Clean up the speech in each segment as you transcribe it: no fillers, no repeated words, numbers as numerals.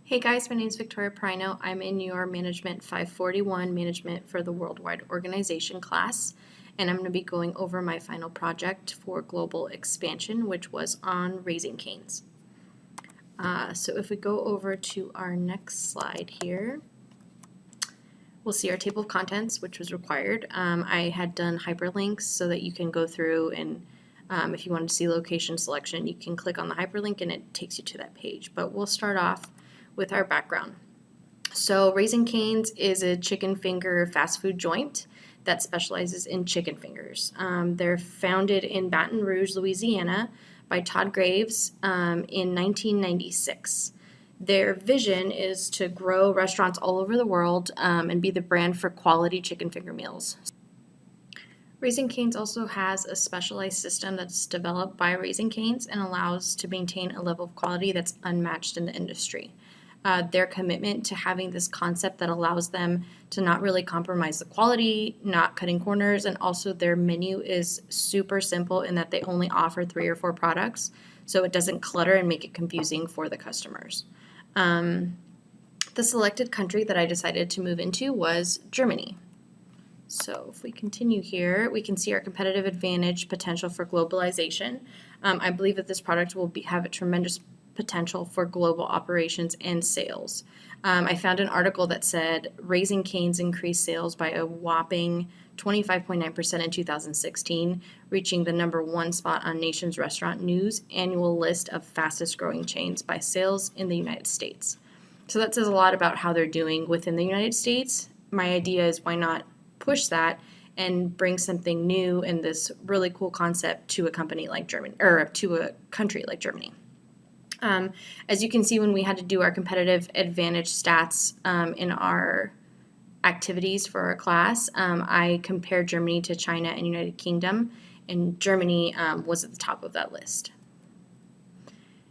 Hey guys, my name is Victoria Prino. I'm in your Management 541 Management for the Worldwide Organization class, and I'm going to be going over my final project for global expansion, which was on Raising Cane's. So if we go over to our next slide here, we'll see our table of contents, which was required. I had done hyperlinks so that you can go through and if you want to see location selection, you can click on the hyperlink and it takes you to that page. But we'll start off with our background. So Raising Cane's is a chicken finger fast food joint that specializes in chicken fingers. They're founded in Baton Rouge, Louisiana by Todd Graves in 1996. Their vision is to grow restaurants all over the world and be the brand for quality chicken finger meals. Raising Cane's also has a specialized system that's developed by Raising Cane's and allows to maintain a level of quality that's unmatched in the industry. Their commitment to having this concept that allows them to not really compromise the quality, not cutting corners, and also their menu is super simple in that they only offer 3 or 4 products, so it doesn't clutter and make it confusing for the customers. The selected country that I decided to move into was Germany. So if we continue here, we can see our competitive advantage potential for globalization. I believe that this product will have a tremendous potential for global operations and sales. I found an article that said Raising Cane's increased sales by a whopping 25.9% in 2016, reaching the #1 spot on Nation's Restaurant News annual list of fastest growing chains by sales in the United States. So that says a lot about how they're doing within the United States. My idea is why not push that and bring something new and this really cool concept to a company like Germany, or to a country like Germany. As you can see, when we had to do our competitive advantage stats in our activities for our class, I compared Germany to China and United Kingdom, and Germany was at the top of that list.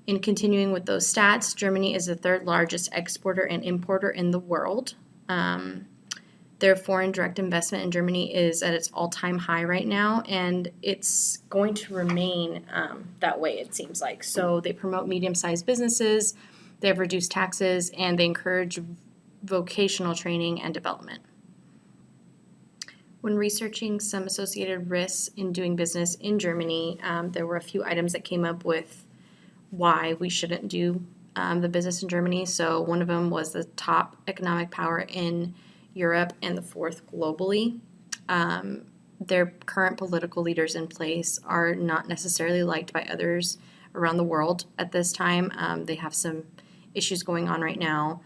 In continuing with those stats, Germany is the 3rd largest exporter and importer in the world. Their foreign direct investment in Germany is at its all-time high right now, and it's going to remain that way, it seems like. So they promote medium-sized businesses, they have reduced taxes, and they encourage vocational training and development. When researching some associated risks in doing business in Germany, there were a few items that came up with why we shouldn't do the business in Germany. So one of them was the top economic power in Europe and the 4th globally. Their current political leaders in place are not necessarily liked by others around the world at this time. They have some issues going on right now.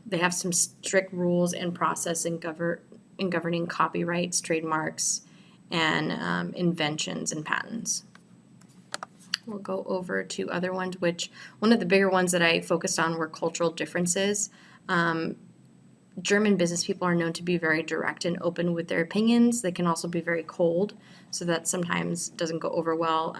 They have some strict rules and process in governing copyrights, trademarks, and inventions and patents. We'll go over to other ones, which one of the bigger ones that I focused on were cultural differences. German business people are known to be very direct and open with their opinions. They can also be very cold, so that sometimes doesn't go over well.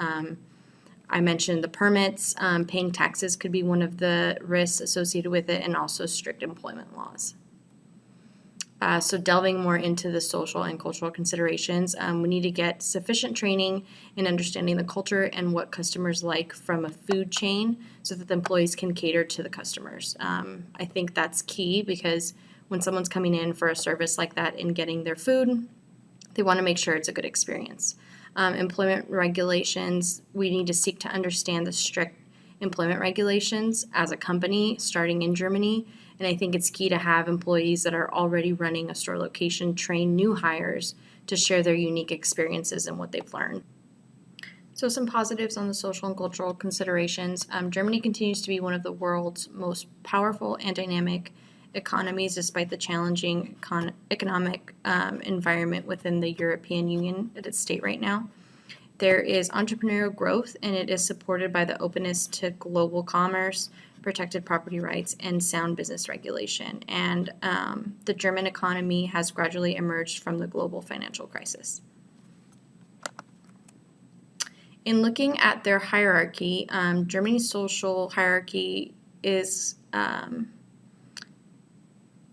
I mentioned the permits. Paying taxes could be one of the risks associated with it, and also strict employment laws. So delving more into the social and cultural considerations, we need to get sufficient training in understanding the culture and what customers like from a food chain so that the employees can cater to the customers. I think that's key because when someone's coming in for a service like that and getting their food, they want to make sure it's a good experience. Employment regulations, we need to seek to understand the strict employment regulations as a company starting in Germany. And I think it's key to have employees that are already running a store location train new hires to share their unique experiences and what they've learned. So some positives on the social and cultural considerations. Germany continues to be one of the world's most powerful and dynamic economies despite the challenging economic environment within the European Union at its state right now. There is entrepreneurial growth, and it is supported by the openness to global commerce, protected property rights, and sound business regulation. And the German economy has gradually emerged from the global financial crisis. In looking at their hierarchy, Germany's social hierarchy is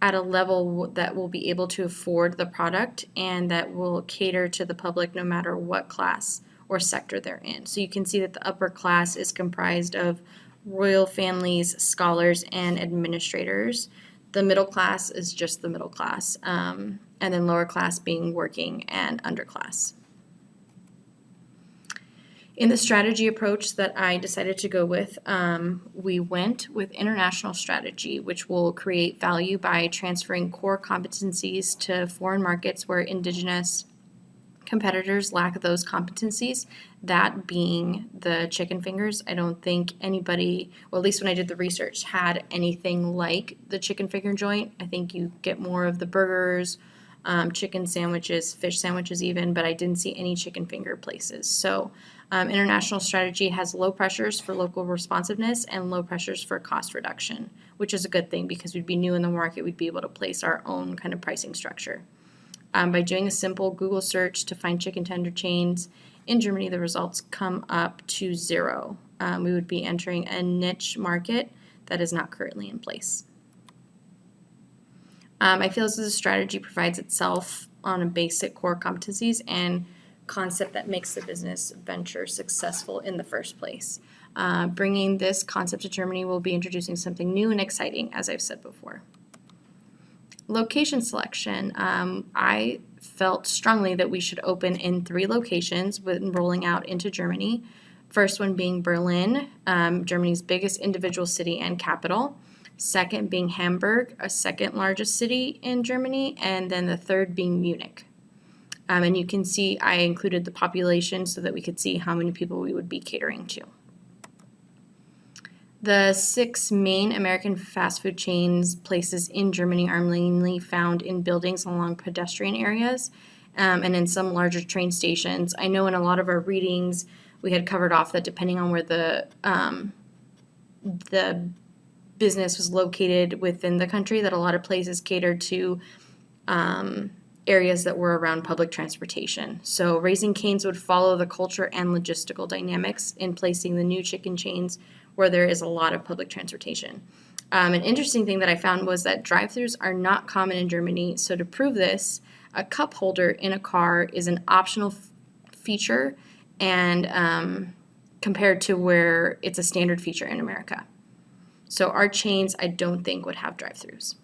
at a level that will be able to afford the product and that will cater to the public no matter what class or sector they're in. So you can see that the upper class is comprised of royal families, scholars, and administrators. The middle class is just the middle class, and then lower class being working and underclass. In the strategy approach that I decided to go with, we went with international strategy, which will create value by transferring core competencies to foreign markets where indigenous competitors lack those competencies, that being the chicken fingers. I don't think anybody, well, at least when I did the research, had anything like the chicken finger joint. I think you get more of the burgers, chicken sandwiches, fish sandwiches even, but I didn't see any chicken finger places. So international strategy has low pressures for local responsiveness and low pressures for cost reduction, which is a good thing because we'd be new in the market. We'd be able to place our own kind of pricing structure. By doing a simple Google search to find chicken tender chains in Germany, the results come up to 0. We would be entering a niche market that is not currently in place. I feel as though the strategy provides itself on a basic core competencies and concept that makes the business venture successful in the first place. Bringing this concept to Germany will be introducing something new and exciting, as I've said before. Location selection. I felt strongly that we should open in 3 locations when rolling out into Germany. First one being Berlin, Germany's biggest individual city and capital. Second being Hamburg, a second largest city in Germany. And then the third being Munich. And you can see I included the population so that we could see how many people we would be catering to. The 6 main American fast food chains places in Germany are mainly found in buildings along pedestrian areas and in some larger train stations. I know in a lot of our readings we had covered off that depending on where the business was located within the country, that a lot of places catered to areas that were around public transportation. So Raising Cane's would follow the culture and logistical dynamics in placing the new chicken chains where there is a lot of public transportation. An interesting thing that I found was that drive-thrus are not common in Germany. So to prove this, a cup holder in a car is an optional feature and compared to where it's a standard feature in America. So our chains, I don't think, would have drive-thrus.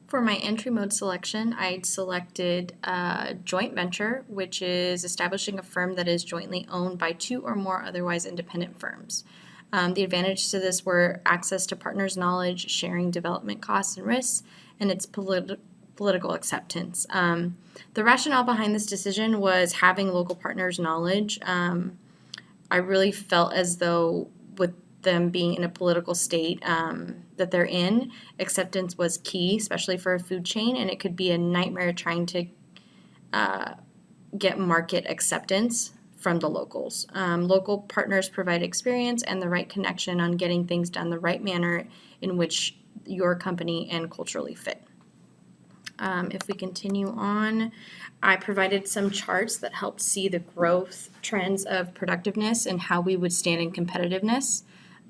For my entry mode selection, I'd selected a joint venture, which is establishing a firm that is jointly owned by 2 or more otherwise independent firms. The advantages to this were access to partners' knowledge, sharing development costs and risks, and its political acceptance. The rationale behind this decision was having local partners' knowledge. I really felt as though with them being in a political state that they're in, acceptance was key, especially for a food chain, and it could be a nightmare trying to get market acceptance from the locals. Local partners provide experience and the right connection on getting things done the right manner in which your company and culturally fit. If we continue on, I provided some charts that helped see the growth trends of productiveness and how we would stand in competitiveness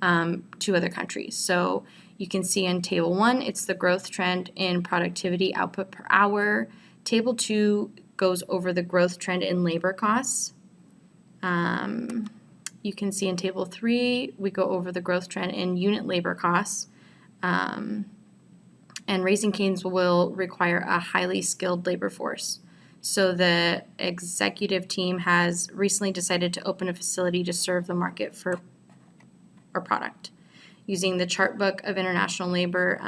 to other countries. So you can see in Table 1, it's the growth trend in productivity output per hour. Table 2 goes over the growth trend in labor costs. You can see in Table 3, we go over the growth trend in unit labor costs. And Raising Cane's will require a highly skilled labor force. So the executive team has recently decided to open a facility to serve the market for our product. Using the chart book of international labor,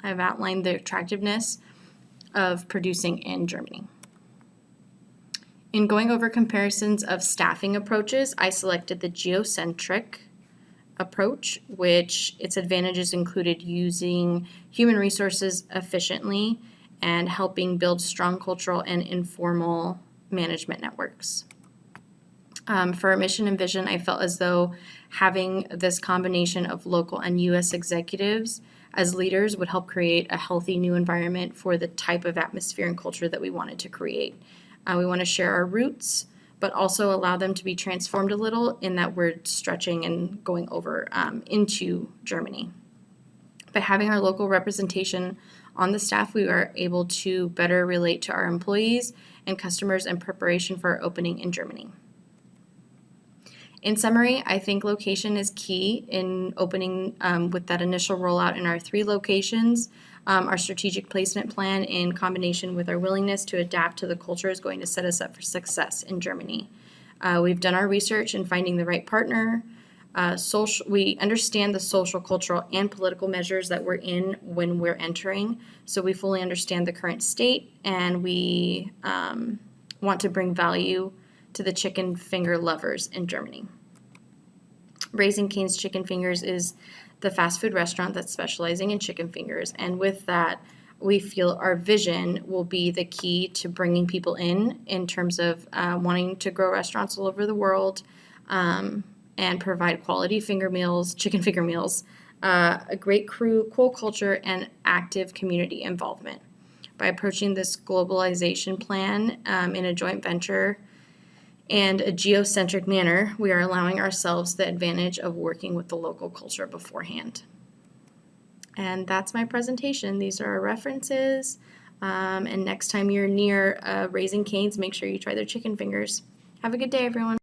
I've outlined the attractiveness of producing in Germany. In going over comparisons of staffing approaches, I selected the geocentric approach, which its advantages included using human resources efficiently and helping build strong cultural and informal management networks. For our mission and vision, I felt as though having this combination of local and U.S. executives as leaders would help create a healthy new environment for the type of atmosphere and culture that we wanted to create. We want to share our roots, but also allow them to be transformed a little in that we're stretching and going over into Germany. By having our local representation on the staff, we are able to better relate to our employees and customers in preparation for our opening in Germany. In summary, I think location is key in opening with that initial rollout in our 3 locations. Our strategic placement plan in combination with our willingness to adapt to the culture is going to set us up for success in Germany. We've done our research in finding the right partner. We understand the social, cultural, and political measures that we're in when we're entering. So we fully understand the current state, and we want to bring value to the chicken finger lovers in Germany. Raising Cane's Chicken Fingers is the fast food restaurant that's specializing in chicken fingers. And with that, we feel our vision will be the key to bringing people in terms of wanting to grow restaurants all over the world and provide quality chicken finger meals, a great crew, cool culture, and active community involvement. By approaching this globalization plan in a joint venture and a geocentric manner, we are allowing ourselves the advantage of working with the local culture beforehand. And that's my presentation. These are our references. And next time you're near Raising Cane's, make sure you try their chicken fingers. Have a good day, everyone.